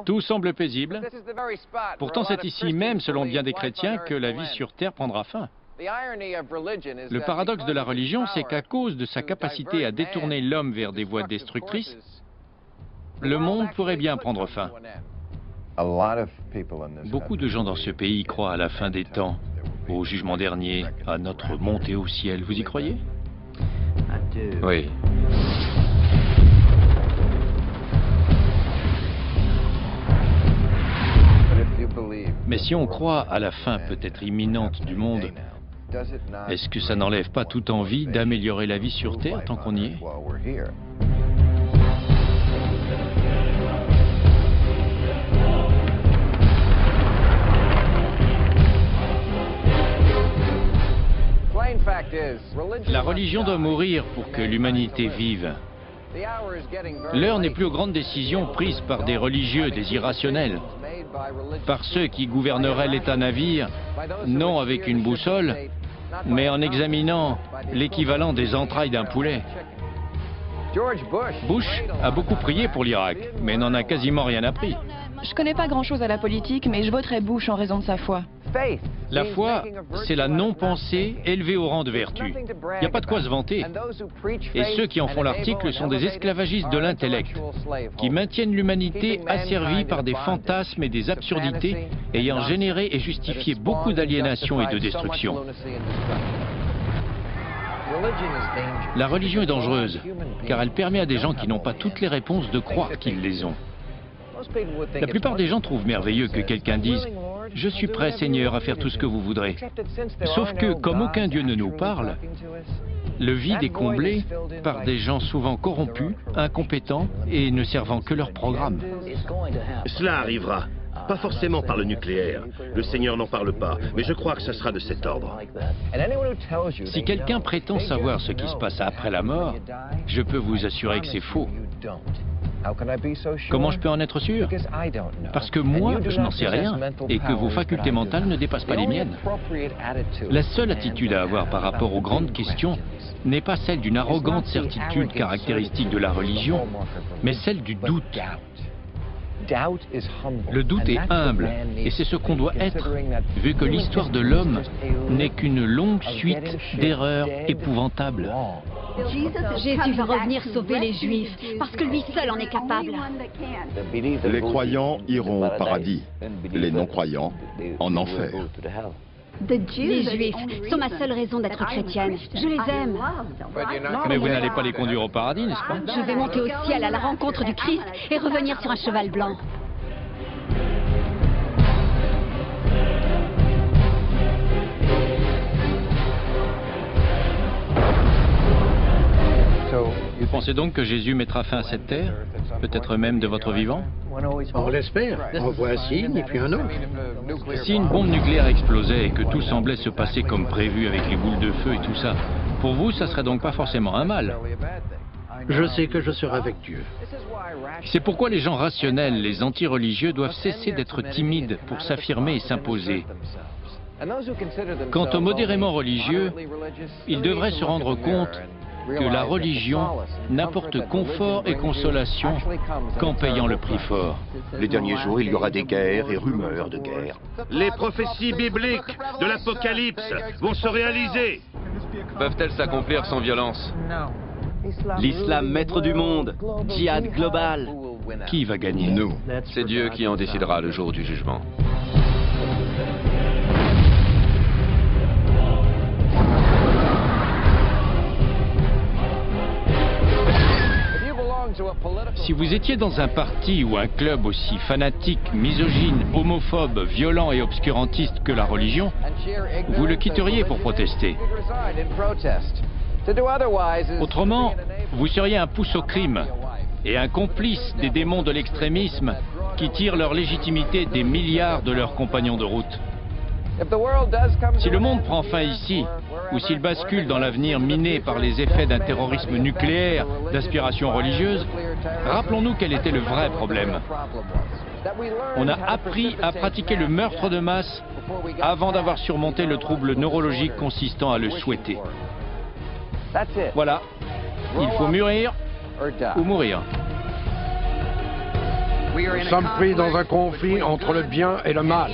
Tout semble paisible. Pourtant, c'est ici même, selon bien des chrétiens, que la vie sur Terre prendra fin. Le paradoxe de la religion, c'est qu'à cause de sa capacité à détourner l'homme vers des voies destructrices, le monde pourrait bien prendre fin. Beaucoup de gens dans ce pays croient à la fin des temps, au jugement dernier, à notre montée au ciel. Vous y croyez? Oui. Mais si on croit à la fin peut-être imminente du monde, est-ce que ça n'enlève pas toute envie d'améliorer la vie sur Terre tant qu'on y est? La religion doit mourir pour que l'humanité vive. L'heure n'est plus aux grandes décisions prises par des religieux, des irrationnels, par ceux qui gouverneraient l'État-navire, non avec une boussole, mais en examinant l'équivalent des entrailles d'un poulet. Bush a beaucoup prié pour l'Irak, mais n'en a quasiment rien appris. Je connais pas grand-chose à la politique, mais je voterai Bush en raison de sa foi. La foi, c'est la non-pensée élevée au rang de vertu. Il n'y a pas de quoi se vanter. Et ceux qui en font l'article sont des esclavagistes de l'intellect, qui maintiennent l'humanité asservie par des fantasmes et des absurdités, ayant généré et justifié beaucoup d'aliénation et de destruction. La religion est dangereuse, car elle permet à des gens qui n'ont pas toutes les réponses de croire qu'ils les ont. La plupart des gens trouvent merveilleux que quelqu'un dise « Je suis prêt, Seigneur, à faire tout ce que vous voudrez ». Sauf que, comme aucun Dieu ne nous parle, le vide est comblé par des gens souvent corrompus, incompétents et ne servant que leur programme. Cela arrivera. Pas forcément par le nucléaire. Le Seigneur n'en parle pas, mais je crois que ça sera de cet ordre. Si quelqu'un prétend savoir ce qui se passe après la mort, je peux vous assurer que c'est faux. Comment je peux en être sûr? Parce que moi, je n'en sais rien, et que vos facultés mentales ne dépassent pas les miennes. La seule attitude à avoir par rapport aux grandes questions n'est pas celle d'une arrogante certitude caractéristique de la religion, mais celle du doute. Le doute est humble, et c'est ce qu'on doit être, vu que l'histoire de l'homme n'est qu'une longue suite d'erreurs épouvantables. Jésus va revenir sauver les Juifs, parce que lui seul en est capable. Les croyants iront au paradis, les non-croyants en enfer. Les Juifs sont ma seule raison d'être chrétienne. Je les aime. Mais vous n'allez pas les conduire au paradis, n'est-ce pas? Je vais monter au ciel à la rencontre du Christ et revenir sur un cheval blanc. Vous pensez donc que Jésus mettra fin à cette terre? Peut-être même de votre vivant? On l'espère. On voit un signe et puis un autre. Si une bombe nucléaire explosait et que tout semblait se passer comme prévu avec les boules de feu et tout ça, pour vous, ça serait donc pas forcément un mal? Je sais que je serai avec Dieu. C'est pourquoi les gens rationnels, les anti-religieux, doivent cesser d'être timides pour s'affirmer et s'imposer. Quant aux modérément religieux, ils devraient se rendre compte que la religion n'apporte confort et consolation qu'en payant le prix fort. Les derniers jours, il y aura des guerres et rumeurs de guerre. Les prophéties bibliques de l'Apocalypse vont se réaliser. Peuvent-elles s'accomplir sans violence? L'islam maître du monde, djihad global. Qui va gagner? Nous. C'est Dieu qui en décidera le jour du jugement. Si vous étiez dans un parti ou un club aussi fanatique, misogyne, homophobe, violent et obscurantiste que la religion, vous le quitteriez pour protester. Autrement, vous seriez un pouce au crime et un complice des démons de l'extrémisme qui tirent leur légitimité des milliards de leurs compagnons de route. Si le monde prend fin ici, ou s'il bascule dans l'avenir miné par les effets d'un terrorisme nucléaire d'aspiration religieuse, rappelons-nous quel était le vrai problème. On a appris à pratiquer le meurtre de masse avant d'avoir surmonté le trouble neurologique consistant à le souhaiter. Voilà, il faut mûrir ou mourir. Nous sommes pris dans un conflit entre le bien et le mal.